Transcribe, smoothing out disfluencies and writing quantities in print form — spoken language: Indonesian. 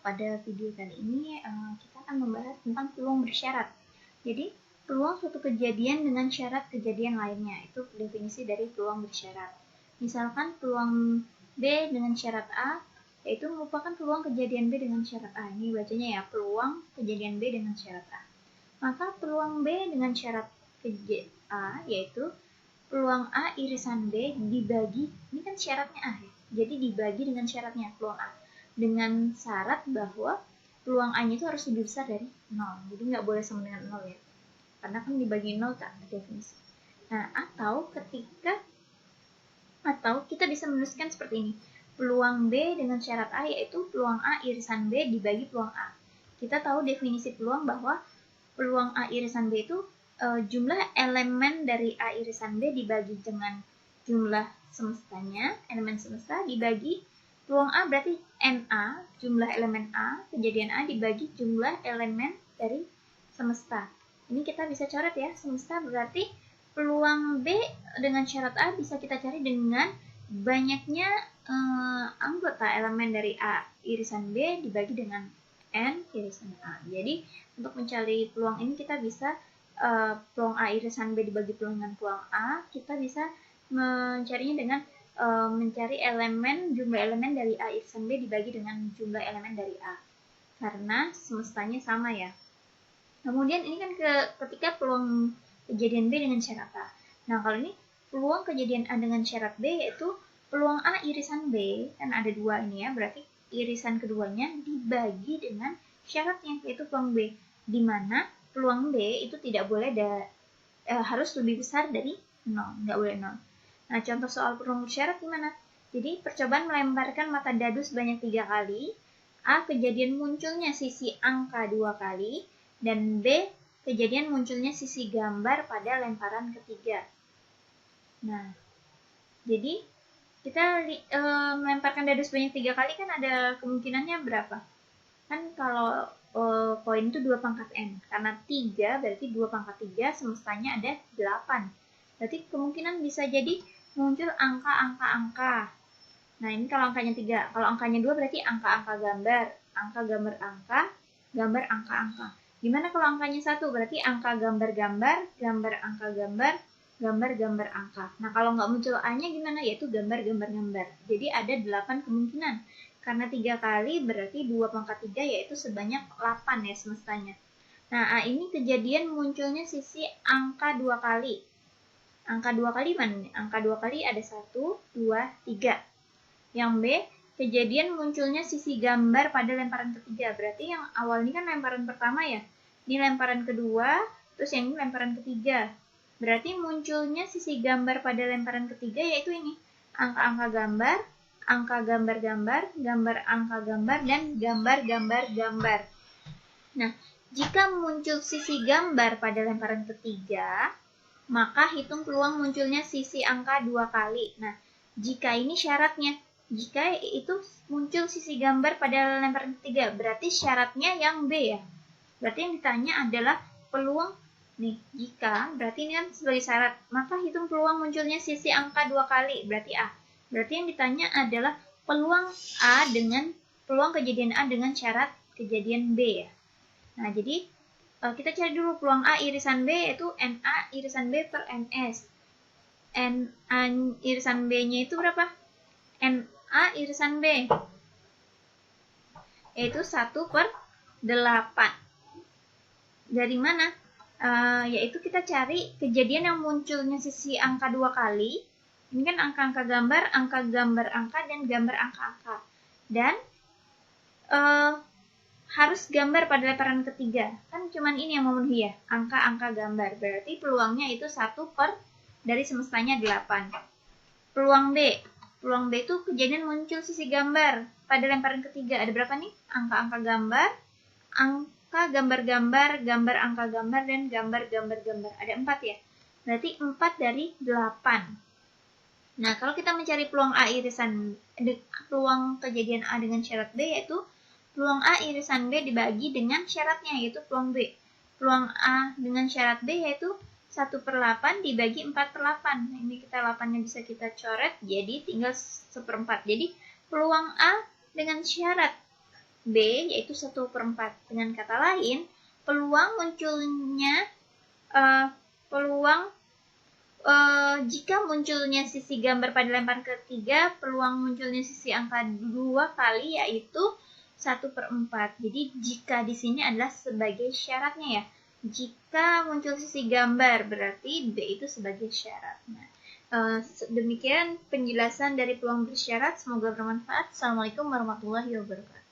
pada video kali ini kita akan membahas tentang peluang bersyarat. Jadi, peluang suatu kejadian dengan syarat kejadian lainnya, itu definisi dari peluang bersyarat. Misalkan peluang B dengan syarat A, yaitu merupakan peluang kejadian B dengan syarat A. Ini bacanya ya, peluang kejadian B dengan syarat A. Maka peluang B dengan syarat A, yaitu peluang A irisan B dibagi, ini kan syaratnya A ya, jadi dibagi dengan syaratnya peluang A. Dengan syarat bahwa peluang A-nya itu harus lebih besar dari 0. Jadi nggak boleh sama dengan 0 ya. Karena kan dibagi 0 tak ada definisi. Nah, atau kita bisa menuliskan seperti ini. Peluang B dengan syarat A yaitu peluang A irisan B dibagi peluang A. Kita tahu definisi peluang bahwa peluang A irisan B itu jumlah elemen dari A irisan B dibagi dengan jumlah semestanya, elemen semesta dibagi peluang A berarti NA, jumlah elemen A, kejadian A dibagi jumlah elemen dari semesta. Ini kita bisa coret ya, semesta berarti peluang B dengan syarat A bisa kita cari dengan banyaknya anggota elemen dari A irisan B dibagi dengan N irisan A. Jadi untuk mencari peluang ini kita bisa peluang A irisan B dibagi dengan peluang A, kita bisa mencarinya dengan mencari jumlah elemen dari A irisan B dibagi dengan jumlah elemen dari A. Karena semestanya sama ya. Kemudian ini kan ketika peluang kejadian B dengan syarat A. Nah, kalau ini peluang kejadian A dengan syarat B yaitu peluang A irisan B, kan ada dua ini ya, berarti irisan keduanya dibagi dengan syaratnya yaitu peluang B, di mana peluang B itu tidak boleh harus lebih besar dari 0, nggak boleh 0. Nah, contoh soal peluang bersyarat gimana? Jadi, percobaan melemparkan mata dadu sebanyak 3 kali. A. Kejadian munculnya sisi angka 2 kali. Dan B. Kejadian munculnya sisi gambar pada lemparan ketiga. Nah, jadi kita melemparkan dadu sebanyak 3 kali kan ada kemungkinannya berapa? Kan kalau poin itu 2 pangkat N. Karena 3 berarti 2 pangkat 3 semestanya ada 8. Berarti kemungkinan bisa jadi muncul angka-angka. Nah, ini kalau angkanya 3. Kalau angkanya 2 berarti angka-angka gambar. Angka gambar angka, gambar angka-angka. Gimana kalau angkanya 1? Berarti angka gambar-gambar, gambar angka gambar, gambar-gambar angka. Nah, kalau nggak muncul A-nya gimana? Yaitu gambar-gambar-gambar. Jadi ada 8 kemungkinan. Karena 3 kali berarti 2 pangkat 3 yaitu sebanyak 8 ya semestanya. Nah, A ini kejadian munculnya sisi angka 2 kali. Angka 2 kali mana nih? Angka 2 kali ada 1, 2, 3. Yang B, kejadian munculnya sisi gambar pada lemparan ketiga. Berarti yang awal ini kan lemparan pertama ya. Ini lemparan kedua, terus yang ini lemparan ketiga. Berarti munculnya sisi gambar pada lemparan ketiga yaitu ini. Angka-angka gambar, angka gambar-gambar, gambar angka gambar, dan gambar-gambar-gambar. Nah, jika muncul sisi gambar pada lemparan ketiga, maka hitung peluang munculnya sisi angka 2 kali. Nah, jika ini syaratnya, jika itu muncul sisi gambar pada lemparan ketiga, berarti syaratnya yang B ya. Berarti yang ditanya adalah peluang, nih, jika, berarti ini kan sebagai syarat, maka hitung peluang munculnya sisi angka 2 kali, berarti A. Berarti yang ditanya adalah peluang A dengan, peluang kejadian A dengan syarat kejadian B ya. Nah, jadi kita cari dulu peluang A irisan B yaitu NA irisan B per NS. NA irisan B-nya itu berapa? NA irisan B yaitu 1 per 8. Dari mana? Yaitu kita cari kejadian yang munculnya sisi angka 2 kali. Ini kan angka-angka gambar angka, dan gambar angka-angka. Dan harus gambar pada lemparan ketiga. Kan cuman ini yang memenuhi ya, angka-angka gambar. Berarti peluangnya itu 1 per dari semestanya 8. Peluang B. Peluang B itu kejadian muncul sisi gambar pada lemparan ketiga. Ada berapa nih? Angka-angka gambar, angka gambar-gambar, gambar angka gambar, dan gambar-gambar-gambar. Ada 4 ya. Berarti 4 dari 8. Nah, kalau kita mencari peluang A irisan, peluang kejadian A dengan syarat B yaitu peluang A irisan B dibagi dengan syaratnya, yaitu peluang B. Peluang A dengan syarat B yaitu 1 per 8 dibagi 4 per 8. Nah, ini kita 8-nya bisa kita coret, jadi tinggal 1/4. Jadi, peluang A dengan syarat B, yaitu 1/4. Dengan kata lain, peluang munculnya jika munculnya sisi gambar pada lempar ketiga, peluang munculnya sisi angka 2 kali, yaitu 1/4. Jadi jika di sini adalah sebagai syaratnya ya. Jika muncul sisi gambar, berarti B itu sebagai syarat. Nah, demikian penjelasan dari peluang bersyarat. Semoga bermanfaat. Assalamualaikum warahmatullahi wabarakatuh.